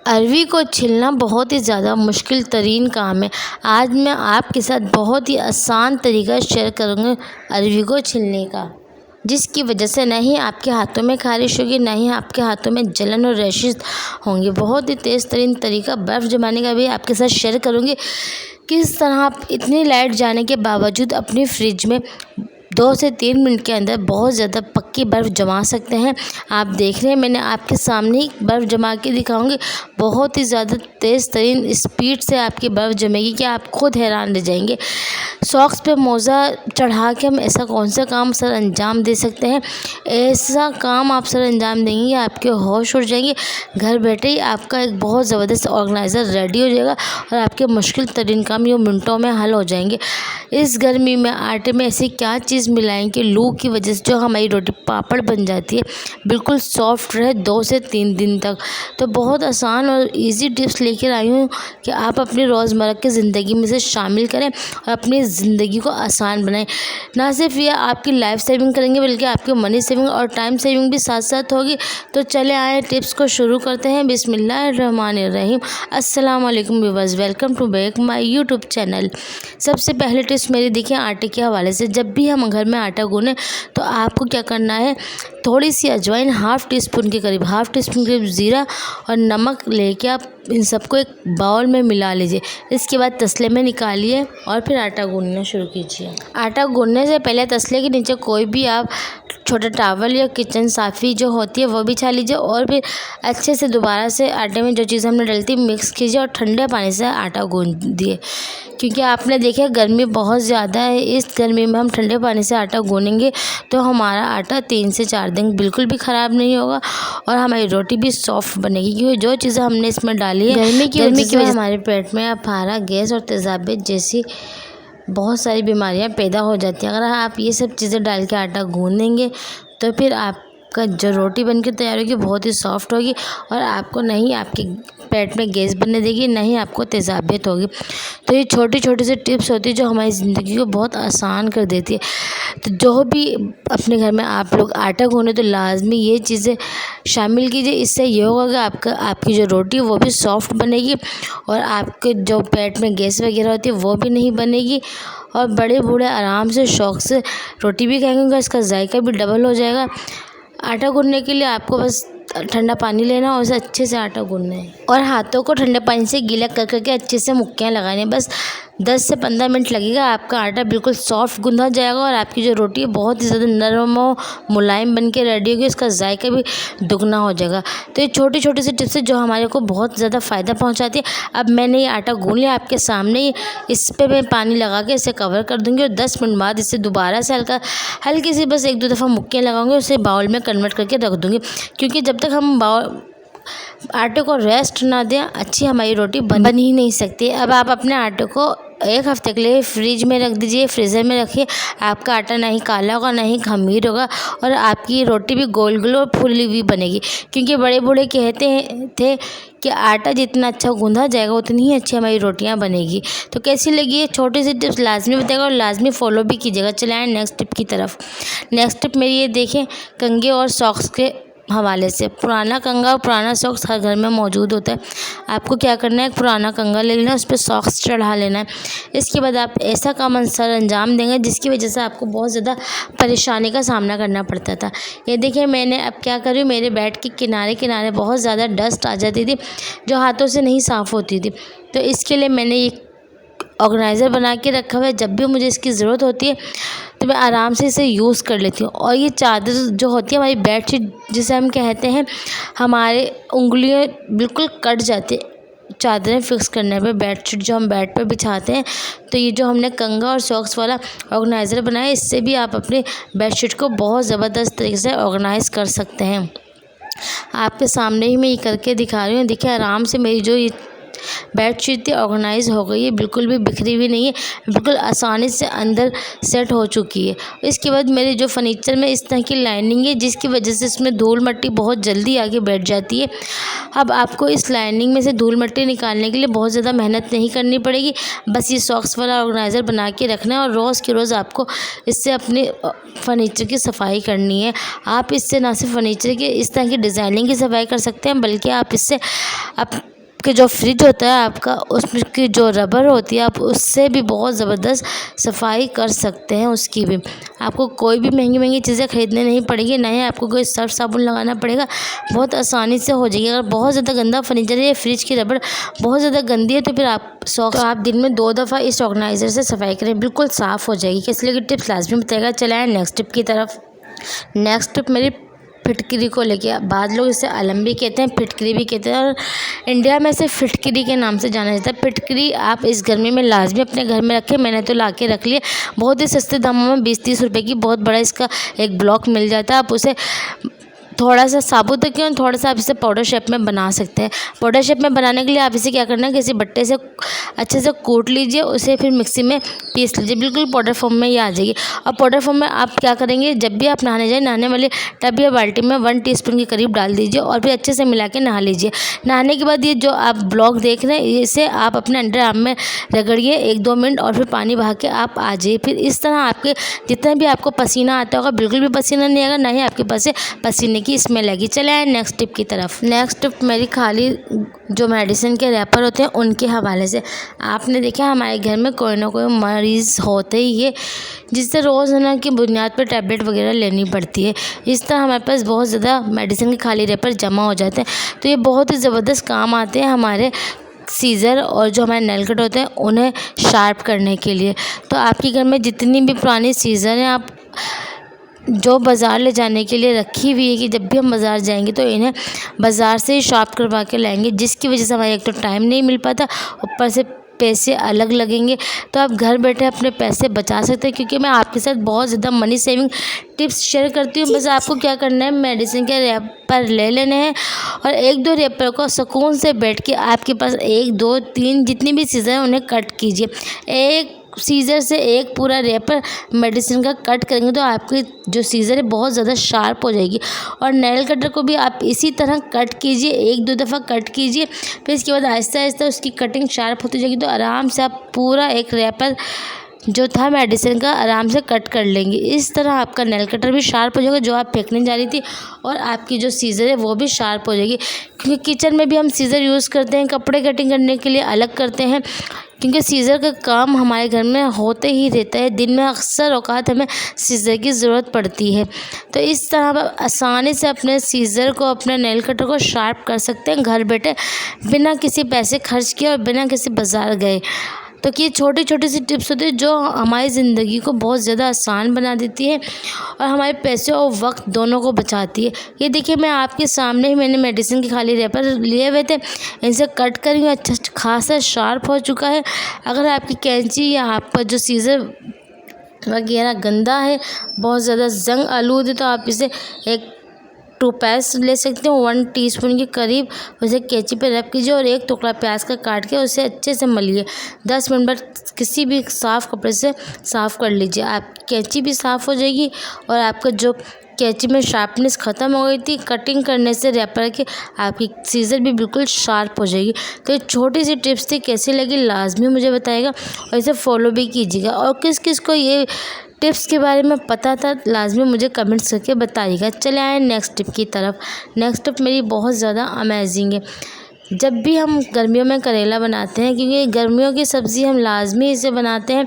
अरवी को छीलना बहुत ही ज़्यादा मुश्किल तरीन काम है। आज मैं आपके साथ बहुत ही आसान तरीका शेयर करूँगी अरवी को छीलने का, जिसकी वजह से ना ही आपके हाथों में ख़ारिश होगी, ना ही आपके हाथों में जलन और रैशेस होंगे। बहुत ही तेज़ तरीन तरीका बर्फ़ जमाने का भी आपके साथ शेयर करूँगी। किस तरह आप इतनी लाइट जाने के बावजूद अपनी फ्रिज में 2 से 3 मिनट के अंदर बहुत ज़्यादा पक्की बर्फ़ जमा सकते हैं। आप देख रहे हैं, मैंने आपके सामने ही बर्फ़ जमा के दिखाऊंगी। बहुत ही ज़्यादा तेज़ तरीन स्पीड से आपकी बर्फ़ जमेगी कि आप खुद हैरान रह जाएंगे। सॉक्स पे मोज़ा चढ़ा के हम ऐसा कौन सा काम सर अंजाम दे सकते हैं? ऐसा काम आप सर अंजाम देंगे, आपके होश उड़ जाएंगे। घर बैठे ही आपका एक बहुत ज़बरदस्त ऑर्गेनाइज़र रेडी हो जाएगा और आपके मुश्किल तरीन काम ये मिनटों में हल हो जाएंगे। इस गर्मी में आटे में ऐसी क्या चीज़ मिलाएं कि लू की वजह से जो हमारी रोटी पापड़ बन जाती है बिल्कुल सॉफ्ट रहे 2 से 3 दिन तक। तो बहुत आसान और इजी टिप्स लेकर आई हूँ कि आप अपनी रोज़मर्रा की ज़िंदगी में से शामिल करें और अपनी ज़िंदगी को आसान बनाएं। ना सिर्फ ये आपकी लाइफ सेविंग करेंगे बल्कि आपकी मनी सेविंग और टाइम सेविंग भी साथ साथ होगी। तो चले आए टिप्स को शुरू करते हैं। बिस्मिल्लाहिर्रहमानिर्रहीम। अस्सलाम वालेकुम viewers, welcome to back my YouTube channel. सबसे पहले टिप्स मेरी देखिए आटे के हवाले से। जब भी हम घर में आटा गूँथें तो आपको क्या करना है, थोड़ी सी अजवाइन, हाफ़ टी स्पून के करीब ज़ीरा और नमक लेके आप इन सबको एक बाउल में मिला लीजिए। इसके बाद तसले में निकालिए और फिर आटा गूँथना शुरू कीजिए। आटा गूँथने से पहले तसले के नीचे कोई भी आप छोटा टावल या किचन साफ़ी जो होती है वो बिछा लीजिए और फिर अच्छे से दोबारा से आटे में जो चीज़ हमने डलती मिक्स कीजिए और ठंडे पानी से आटा गूँथ दिए। क्योंकि आपने देखा गर्मी बहुत ज़्यादा है, इस गर्मी में हम ठंडे पानी से आटा गूँथेंगे तो हमारा आटा 3 से 4 दिन बिल्कुल भी ख़राब नहीं होगा और हमारी रोटी भी सॉफ्ट बनेगी। क्योंकि जो चीज़ें हमने इसमें डाली है गर्मी की वजह से हमारे पेट में अफारा, गैस और तेज़ाब जैसी बहुत सारी बीमारियां पैदा हो जाती हैं। अगर आप ये सब चीज़ें डाल के आटा गूँथ देंगे तो फिर आपका जो रोटी बनकर तैयार होगी बहुत ही सॉफ्ट होगी और आपको नहीं आपके पेट में गैस बनने देगी, ना ही आपको तेज़ाबियत होगी। तो ये छोटी छोटी सी टिप्स होती है जो हमारी ज़िंदगी को बहुत आसान कर देती है। तो जो भी अपने घर में आप लोग आटा गूँथें तो लाजमी ये चीज़ें शामिल कीजिए। इससे ये होगा कि आपकी जो रोटी है वो भी सॉफ्ट बनेगी और आपके जो पेट में गैस वगैरह होती है वो भी नहीं बनेगी और बड़े बूढ़े आराम से शौक़ से रोटी भी खाएंगे। इसका जायका भी डबल हो जाएगा। आटा गूँथने के लिए आपको बस ठंडा पानी लेना और उसे अच्छे से आटा गूँथना है और हाथों को ठंडे पानी से गीला कर करके अच्छे से मुक्कियाँ लगानी है। बस 10 से 15 मिनट लगेगा, आपका आटा बिल्कुल सॉफ्ट गूँथा जाएगा और आपकी जो रोटी है बहुत ही ज़्यादा नरम और मुलायम बन के रेडी होगी। इसका जायका भी दुगना हो जाएगा। तो ये छोटी छोटी सी टिप्स है जो हमारे को बहुत ज़्यादा फ़ायदा पहुँचाती है। अब मैंने ये आटा गूँथ लिया आपके सामने ही, इस पर मैं पानी लगा के इसे कवर कर दूँगी और 10 मिनट बाद इसे दोबारा से हल्की सी बस 1-2 दफ़ा मुक्कियाँ लगाऊंगी, उसे बाउल में कन्वर्ट करके रख दूँगी। क्योंकि जब तक हम आटे को रेस्ट ना दें अच्छी हमारी रोटी बन ही नहीं सकती। अब आप अपने आटे को 1 हफ्ते के लिए फ्रिज में रख दीजिए, फ्रीज़र में रखिए। आपका आटा ना ही काला होगा ना ही खमीर होगा और आपकी रोटी भी गोल गोल और फुली हुई बनेगी। क्योंकि बड़े बूढ़े कहते थे कि आटा जितना अच्छा गूँथा जाएगा उतनी ही अच्छी हमारी रोटियां बनेगी। तो कैसी लगी ये छोटी सी टिप्स लाजमी बताएगा और लाजमी फॉलो भी कीजिएगा। चलाएं नेक्स्ट टिप की तरफ। नेक्स्ट टिप मेरी ये देखें कंघे और सॉक्स के हवाले से। पुराना कंघा और पुराना सॉक्स हर घर में मौजूद होता है। आपको क्या करना है, एक पुराना कंघा ले लेना, उस पर सॉक्स चढ़ा लेना है। इसके बाद आप ऐसा काम अंजाम देंगे जिसकी वजह से आपको बहुत ज़्यादा परेशानी का सामना करना पड़ता था। ये देखिए मैंने अब क्या करी, मेरे बेड के किनारे किनारे बहुत ज़्यादा डस्ट आ जाती थी जो हाथों से नहीं साफ़ होती थी। तो इसके लिए मैंने ये ऑर्गेनाइज़र बना के रखा हुआ है। जब भी मुझे इसकी ज़रूरत होती है तो मैं आराम से इसे यूज़ कर लेती हूँ। और ये चादर जो होती है हमारी बेडशीट जिसे हम कहते हैं, हमारे उंगलियां बिल्कुल कट जाती है चादरें फिक्स करने पे, बेडशीट जो हम बेड पर बिछाते हैं। तो ये जो हमने कंघा और सॉक्स वाला ऑर्गेनाइज़र बनाया, इससे भी आप अपनी बेडशीट को बहुत ज़बरदस्त तरीके से ऑर्गेनाइज़ कर सकते हैं। आपके सामने ही मैं ये करके दिखा रही हूँ। देखिए आराम से मेरी जो ये बेडशीट ऑर्गेनाइज हो गई है, बिल्कुल भी बिखरी हुई नहीं है, बिल्कुल आसानी से अंदर सेट हो चुकी है। इसके बाद मेरे जो फर्नीचर में इस तरह की लाइनिंग है जिसकी वजह से इसमें धूल मिट्टी बहुत जल्दी आके बैठ जाती है। अब आपको इस लाइनिंग में से धूल मिट्टी निकालने के लिए बहुत ज़्यादा मेहनत नहीं करनी पड़ेगी। बस ये सॉक्स वाला ऑर्गेनाइज़र बना के रखना है और रोज़ के रोज़ आपको इससे अपने फर्नीचर की सफाई करनी है। आप इससे ना सिर्फ फर्नीचर की इस तरह की डिज़ाइनिंग की सफाई कर सकते हैं बल्कि आप इससे आपके जो फ्रिज होता है आपका, उसकी जो रबर होती है आप उससे भी बहुत ज़बरदस्त सफाई कर सकते हैं। उसकी भी आपको कोई भी महंगी चीज़ें खरीदने नहीं पड़ेगी, ना ही आपको कोई सर्फ साबुन लगाना पड़ेगा, बहुत आसानी से हो जाएगी। अगर बहुत ज़्यादा गंदा फर्नीचर है, फ्रिज की रबड़ बहुत ज़्यादा गंदी है, तो फिर आप दिन में 2 दफ़ा इस ऑर्गेनाइज़र से सफाई करें, बिल्कुल साफ़ हो जाएगी। किस लिए की टिप्स लाजमी बताएगा। चलाएँ नेक्स्ट टिप की तरफ। नेक्स्ट टिप मेरी फिटकरी को लेके। बाद लोग इसे अलम भी कहते हैं, फिटकरी भी कहते हैं, और इंडिया में इसे फिटकरी के नाम से जाना जाता है। फिटकरी आप इस गर्मी में लाजमी अपने घर में रखें। मैंने तो ला के रख लिया, बहुत ही सस्ते दामों में 20-30 रुपए की बहुत बड़ा इसका एक ब्लॉक मिल जाता है। आप उसे थोड़ा सा साबुत रखें और थोड़ा सा आप इसे पाउडर शेप में बना सकते हैं। पाउडर शेप में बनाने के लिए आप इसे क्या करना है, किसी बट्टे से अच्छे से कूट लीजिए, उसे फिर मिक्सी में पीस लीजिए, बिल्कुल पाउडर फॉर्म में ये आ जाएगी। और पाउडर फॉर्म में आप क्या करेंगे, जब भी आप नहाने जाए, नहाने वाले टब या बाल्टी में 1 टीस्पून के करीब डाल दीजिए और फिर अच्छे से मिला के नहा लीजिए। नहाने के बाद ये जो आप ब्लॉक देख रहे हैं, इसे आप अपने अंडर आर्म में रगड़िए 1-2 मिनट और फिर पानी बहा के आप आ जाइए। फिर इस तरह आपके जितना भी आपको पसीना आता होगा, बिल्कुल भी पसीना नहीं आएगा, ना ही आपके पास से पसीने की स्मेल आएगी। चले आए नेक्स्ट टिप की तरफ। नेक्स्ट टिप मेरी खाली जो मेडिसिन के रैपर होते हैं उनके हवाले से। आपने देखा हमारे घर में कोई ना कोई मरीज़ होते ही है, जिससे रोज़ाना की बुनियाद पर टैबलेट वगैरह लेनी पड़ती है। इस तरह हमारे पास बहुत ज़्यादा मेडिसिन के खाली रैपर जमा हो जाते हैं, तो ये बहुत ही ज़बरदस्त काम आते हैं हमारे सीज़र और जो हमारे नेल कट होते हैं उन्हें शार्प करने के लिए। तो आपके घर में जितनी भी पुरानी सीज़र हैं, आप जो बाज़ार ले जाने के लिए रखी हुई है कि जब भी हम बाज़ार जाएंगे तो इन्हें बाज़ार से ही शॉप करवा के लाएंगे, जिसकी वजह से हमारा एक तो टाइम नहीं मिल पाता, ऊपर से पैसे अलग लगेंगे। तो आप घर बैठे अपने पैसे बचा सकते हैं, क्योंकि मैं आपके साथ बहुत ज़्यादा मनी सेविंग टिप्स शेयर करती हूँ। बस आपको क्या करना है, मेडिसिन के रैपर ले लेने हैं और 1-2 रैपर को सुकून से बैठ के आपके पास 1-2-3 जितनी भी सीज़र हैं उन्हें कट कीजिए। एक सीज़र से एक पूरा रैपर मेडिसिन का कट करेंगे तो आपकी जो सीज़र है बहुत ज़्यादा शार्प हो जाएगी। और नेल कटर को भी आप इसी तरह कट कीजिए, 1-2 दफ़ा कट कीजिए, फिर इसके बाद आहिस्ता आहिस्ता उसकी कटिंग शार्प होती जाएगी, तो आराम से आप पूरा एक रैपर जो था मेडिसिन का आराम से कट कर लेंगे। इस तरह आपका नेल कटर भी शार्प हो जाएगा, जो आप फेंकने जा रही थी, और आपकी जो सीज़र है वो भी शार्प हो जाएगी। क्योंकि किचन में भी हम सीज़र यूज़ करते हैं, कपड़े कटिंग करने के लिए अलग करते हैं, क्योंकि सीज़र का काम हमारे घर में होते ही रहता है। दिन में अक्सर औकात हमें सीज़र की ज़रूरत पड़ती है। तो इस तरह आप आसानी से अपने सीज़र को, अपने नेल कटर को शार्प कर सकते हैं घर बैठे, बिना किसी पैसे खर्च किए और बिना किसी बाज़ार गए। तो ये छोटी छोटी सी टिप्स होती है जो हमारी ज़िंदगी को बहुत ज़्यादा आसान बना देती है और हमारे पैसे और वक्त दोनों को बचाती है। ये देखिए, मैं आपके सामने ही मैंने मेडिसिन के खाली रैपर लिए हुए थे, इनसे कट कर ही अच्छा खासा शार्प हो चुका है। अगर आपकी कैंची या आपका जो सीज़र वगैरह गंदा है, बहुत ज़्यादा जंग आलूद है, तो आप इसे एक टूथपेस्ट ले सकते हो 1 टीस्पून के करीब, उसे कैंची पे रब कीजिए और एक टुकड़ा प्याज का काट के उसे अच्छे से मलिए। 10 मिनट बाद किसी भी साफ़ कपड़े से साफ़ कर लीजिए, आपकी कैंची भी साफ़ हो जाएगी और आपका जो कैंची में शार्पनेस ख़त्म हो गई थी कटिंग करने से रैपर की, आपकी सीज़र भी बिल्कुल शार्प हो जाएगी। तो ये छोटी सी टिप्स थी, कैसी लगी लाजमी मुझे बताइएगा और इसे फॉलो भी कीजिएगा। और किस किस को ये टिप्स के बारे में पता था, लाजमी मुझे कमेंट्स करके बताइएगा। चले आए नेक्स्ट टिप की तरफ। नेक्स्ट टिप मेरी बहुत ज़्यादा अमेजिंग है। जब भी हम गर्मियों में करेला बनाते हैं, क्योंकि गर्मियों की सब्ज़ी हम लाजमी इसे बनाते हैं,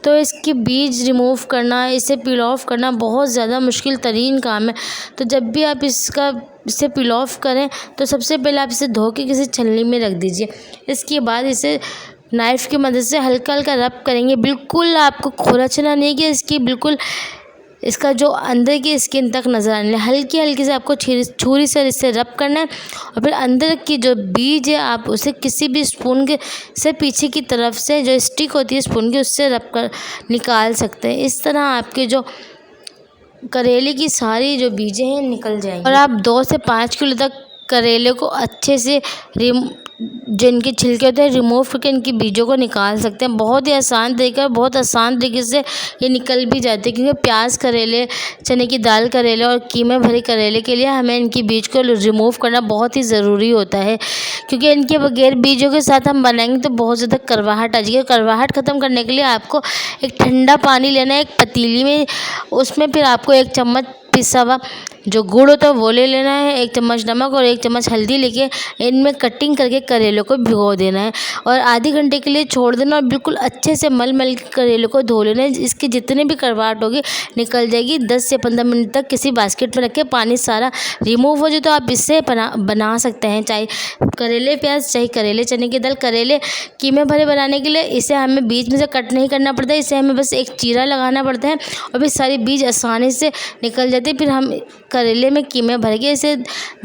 तो इसके बीज रिमूव करना, इसे पील ऑफ करना बहुत ज़्यादा मुश्किल तरीन काम है। तो जब भी आप इसे पील ऑफ करें तो सबसे पहले आप इसे धो के किसी छलनी में रख दीजिए। इसके बाद इसे नाइफ़ की मदद से हल्का हल्का रब करेंगे। बिल्कुल आपको खुरचना नहीं कि इसका जो अंदर की स्किन तक नज़र आने लगे, हल्की हल्की से आपको छुरी से इसे रब करना है। और फिर अंदर की जो बीज है आप उसे किसी भी स्पून के से पीछे की तरफ से जो स्टिक होती है स्पून की, उससे रब कर निकाल सकते हैं। इस तरह आपके जो करेले की सारी जो बीजें हैं निकल जाएंगी और आप 2 से 5 किलो तक करेले को अच्छे से जो इनके छिलके होते हैं रिमूव करके इनकी बीजों को निकाल सकते हैं। बहुत ही आसान तरीका, बहुत आसान तरीके से ये निकल भी जाते हैं, क्योंकि प्याज करेले, चने की दाल करेले और कीमे भरे करेले के लिए हमें इनकी बीज को रिमूव करना बहुत ही ज़रूरी होता है, क्योंकि इनके बगैर बीजों के साथ हम बनाएंगे तो बहुत ज़्यादा कड़वाहट आ जाएगी। कड़वाहट ख़त्म करने के लिए आपको एक ठंडा पानी लेना है एक पतीली में, उसमें फिर आपको 1 चम्मच पिसा हुआ जो गुड़ होता है वो ले लेना है, 1 चम्मच नमक और 1 चम्मच हल्दी लेके इनमें कटिंग करके करेले को भिगो देना है और आधे घंटे के लिए छोड़ देना और बिल्कुल अच्छे से मल के करेले को धो लेना है। इसकी जितने भी कड़वाहट होगी निकल जाएगी। 10 से 15 मिनट तक किसी बास्केट में रख के पानी सारा रिमूव हो जाए तो आप इससे बना सकते हैं, चाहे करेले प्याज चाहे करेले चने की दाल। करेले कीमे भरे बनाने के लिए इसे हमें बीच में से कट नहीं करना पड़ता है, इसे हमें बस एक चीरा लगाना पड़ता है और फिर सारी बीज आसानी से निकल जाते हैं। फिर हम करेले में कीमे भर के इसे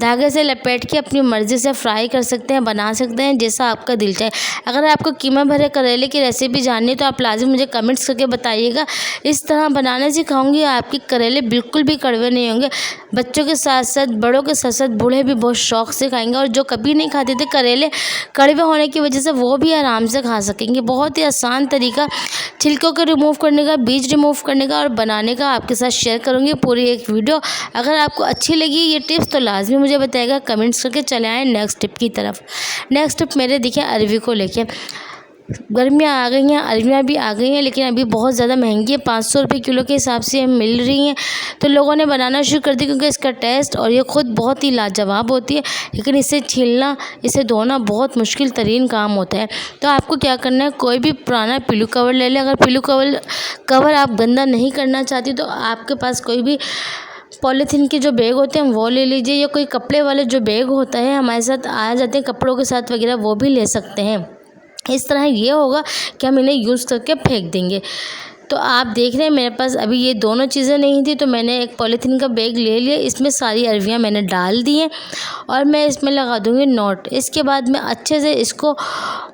धागे से लपेट के अपनी मर्ज़ी से फ्राई कर सकते हैं, बना सकते हैं जैसा आपका दिल चाहे। अगर आपको कीमा भरे करेले की रेसिपी जाननी है तो आप लाजिम मुझे कमेंट्स करके बताइएगा। इस तरह बनाना सिखाऊंगी, आपके करेले बिल्कुल भी कड़वे नहीं होंगे। बच्चों के साथ साथ बड़ों के साथ साथ बूढ़े भी बहुत शौक से खाएंगे और जो कभी नहीं खाते थे करेले कड़वे होने की वजह से वो भी आराम से खा सकेंगे। बहुत ही आसान तरीका छिलकों को रिमूव करने का, बीज रिमूव करने का और बनाने का आपके साथ शेयर करूँगी पूरी एक वीडियो। अगर आपको अच्छी लगी ये टिप्स तो लाजमी मुझे बताइएगा कमेंट्स करके। चले आए नेक्स्ट टिप की तरफ। नेक्स्ट टिप मेरे देखिए अरवी को लेके। गर्मियाँ आ गई हैं, अरवियाँ भी आ गई हैं, लेकिन अभी बहुत ज़्यादा महंगी है, 500 रुपये किलो के हिसाब से मिल रही हैं। तो लोगों ने बनाना शुरू कर दी क्योंकि इसका टेस्ट और ये खुद बहुत ही लाजवाब होती है, लेकिन इसे छीलना, इसे धोना बहुत मुश्किल तरीन काम होता है। तो आपको क्या करना है, कोई भी पुराना पिल्लू कवर ले लें। अगर पिल्लू कवर आप गंदा नहीं करना चाहती तो आपके पास कोई भी पॉलीथीन के जो बैग होते हैं वो ले लीजिए, या कोई कपड़े वाले जो बैग होता है हमारे साथ आ जाते हैं कपड़ों के साथ वगैरह, वो भी ले सकते हैं। इस तरह ये होगा कि हम इन्हें यूज़ करके फेंक देंगे। तो आप देख रहे हैं मेरे पास अभी ये दोनों चीज़ें नहीं थी तो मैंने एक पॉलीथीन का बैग ले लिया, इसमें सारी अरवियाँ मैंने डाल दी हैं और मैं इसमें लगा दूँगी नॉट। इसके बाद मैं अच्छे से इसको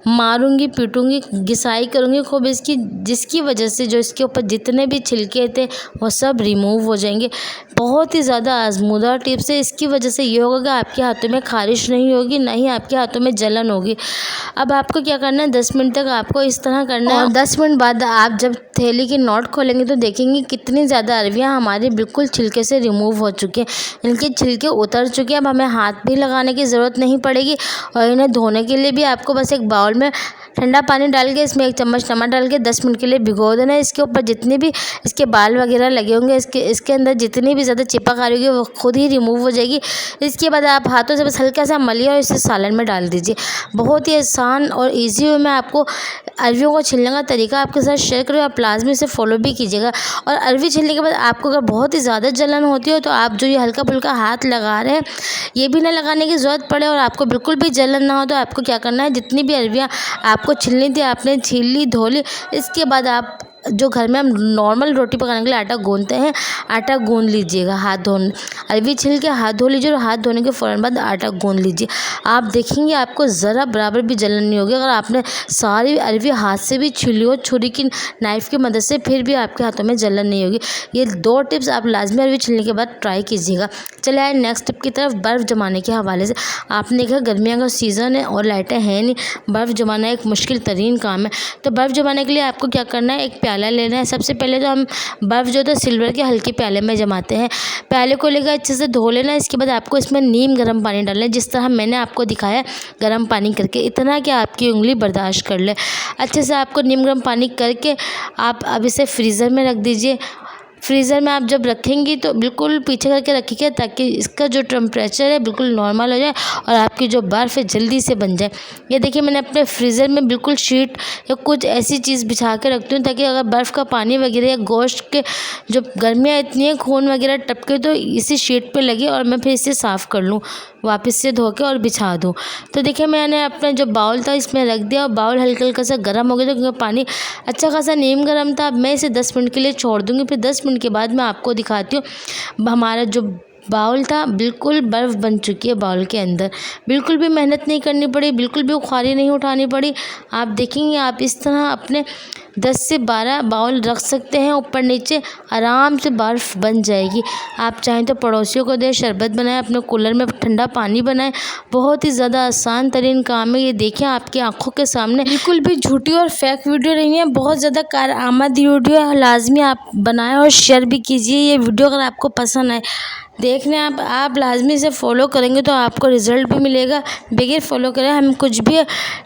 मारूंगी, पीटूंगी, घिसाई करूँगी खूब इसकी, जिसकी वजह से जो इसके ऊपर जितने भी छिलके थे वो सब रिमूव हो जाएंगे। बहुत ही ज़्यादा आजमूदा टिप्स है। इसकी वजह से ये होगा कि आपके हाथों में खारिश नहीं होगी, ना ही आपके हाथों में जलन होगी। अब आपको क्या करना है, 10 मिनट तक आपको इस तरह करना है और 10 मिनट बाद आप जब थैली की नॉट खोलेंगे तो देखेंगे कितनी ज़्यादा अरवियाँ हमारी बिल्कुल छिलके से रिमूव हो चुकी हैं, इनके छिलके उतर चुके हैं। अब हमें हाथ भी लगाने की ज़रूरत नहीं पड़ेगी और इन्हें धोने के लिए भी आपको बस एक बाउल में ठंडा पानी डाल के इसमें 1 चम्मच नमक डाल के 10 मिनट के लिए भिगो देना है। इसके ऊपर जितने भी इसके बाल वगैरह लगे होंगे, इसके अंदर जितनी भी ज़्यादा चिपक आ रही होगी वो खुद ही रिमूव हो जाएगी। इसके बाद आप हाथों से बस हल्का सा मलिए और इसे सालन में डाल दीजिए। बहुत ही आसान और ईजी वे में आपको अरवियों को छीलने का तरीका आपके साथ शेयर करूँ, आप लाजमी से फॉलो भी कीजिएगा। और अरवी छीलने के बाद आपको अगर बहुत ही ज़्यादा जलन होती हो तो आप जो ये हल्का फुल्का हाथ लगा रहे हैं ये भी ना लगाने की ज़रूरत पड़े और आपको बिल्कुल भी जलन ना हो तो आपको क्या करना है, जितनी भी अरवियाँ आपको छीलनी थी आपने छील ली, धो ली। इसके बाद आप जो घर में हम नॉर्मल रोटी पकाने के लिए आटा गूंथते हैं, आटा गूंथ लीजिएगा। हाथ धोने अरवी छील के हाथ धो लीजिए और हाथ धोने के फ़ौरन बाद आटा गूंथ लीजिए। आप देखेंगे आपको ज़रा बराबर भी जलन नहीं होगी। अगर आपने सारी अरवी हाथ से भी छीली हो छुरी की नाइफ़ की मदद से, फिर भी आपके हाथों में जलन नहीं होगी। ये 2 टिप्स आप लाजमी अरवी छीलने के बाद ट्राई कीजिएगा। चले आए नेक्स्ट टिप की तरफ, बर्फ़ जमाने के हवाले से। आपने देखा गर्मियों का सीज़न है और लाइटें हैं नहीं, बर्फ़ जमाना एक मुश्किल तरीन काम है। तो बर्फ़ जमाने के लिए आपको क्या करना है, एक प्याला लेना है। सबसे पहले तो हम बर्फ़ जो है सिल्वर के हल्के प्याले में जमाते हैं। प्याले को लेकर अच्छे से धो लेना। इसके बाद आपको इसमें नीम गर्म पानी डालना है, जिस तरह मैंने आपको दिखाया गर्म पानी करके, इतना कि आपकी उंगली बर्दाश्त कर ले। अच्छे से आपको नीम गर्म पानी करके आप अब इसे फ्रीज़र में रख दीजिए। फ्रीज़र में आप जब रखेंगी तो बिल्कुल पीछे करके रखिएगा ताकि इसका जो टेम्परेचर है बिल्कुल नॉर्मल हो जाए और आपकी जो बर्फ़ है जल्दी से बन जाए। ये देखिए मैंने अपने फ्रीज़र में बिल्कुल शीट या कुछ ऐसी चीज़ बिछा के रखती हूँ ताकि अगर बर्फ़ का पानी वगैरह या गोश्त के जो गर्मियाँ इतनी हैं खून वगैरह टपके तो इसी शीट पे लगे और मैं फिर इसे साफ़ कर लूँ, वापस से धो के और बिछा दूँ। तो देखिए मैंने अपना जो बाउल था इसमें रख दिया और बाउल हल्का हल्का सा गर्म हो गया था क्योंकि पानी अच्छा खासा नीम गर्म था। अब मैं इसे 10 मिनट के लिए छोड़ दूँगी। फिर 10 मिनट के बाद मैं आपको दिखाती हूँ हमारा जो बाउल था बिल्कुल बर्फ़ बन चुकी है। बाउल के अंदर बिल्कुल भी मेहनत नहीं करनी पड़ी, बिल्कुल भी बुखारी नहीं उठानी पड़ी। आप देखेंगे आप इस तरह अपने 10 से 12 बाउल रख सकते हैं ऊपर नीचे, आराम से बर्फ़ बन जाएगी। आप चाहें तो पड़ोसियों को दें, शरबत बनाएं, अपने कूलर में ठंडा पानी बनाएं। बहुत ही ज़्यादा आसान तरीन काम है। ये देखें आपकी आंखों के सामने, बिल्कुल भी झूठी और फेक वीडियो नहीं है, बहुत ज़्यादा कारआमद वीडियो है। लाजमी आप बनाएं और शेयर भी कीजिए ये वीडियो अगर आपको पसंद आए। देखने आप लाजमी इसे फॉलो करेंगे तो आपको रिज़ल्ट भी मिलेगा। बगैर फॉलो करे हम कुछ भी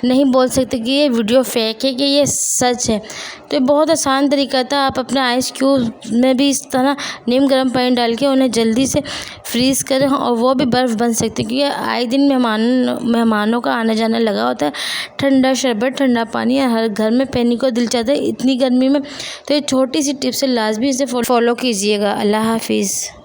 नहीं बोल सकते कि ये वीडियो फेक है कि ये सच है। तो ये बहुत आसान तरीका था। आप अपने आइस क्यूब में भी इस तरह नीम गर्म पानी डाल के उन्हें जल्दी से फ्रीज़ करें और वो भी बर्फ़ बन सकती है, क्योंकि आए दिन मेहमानों का आना जाना लगा होता है। ठंडा शरबत, ठंडा पानी हर घर में पीने को दिल चाहता है इतनी गर्मी में। तो ये छोटी सी टिप्स है, लाजमी इसे फॉलो कीजिएगा। अल्लाह हाफिज़।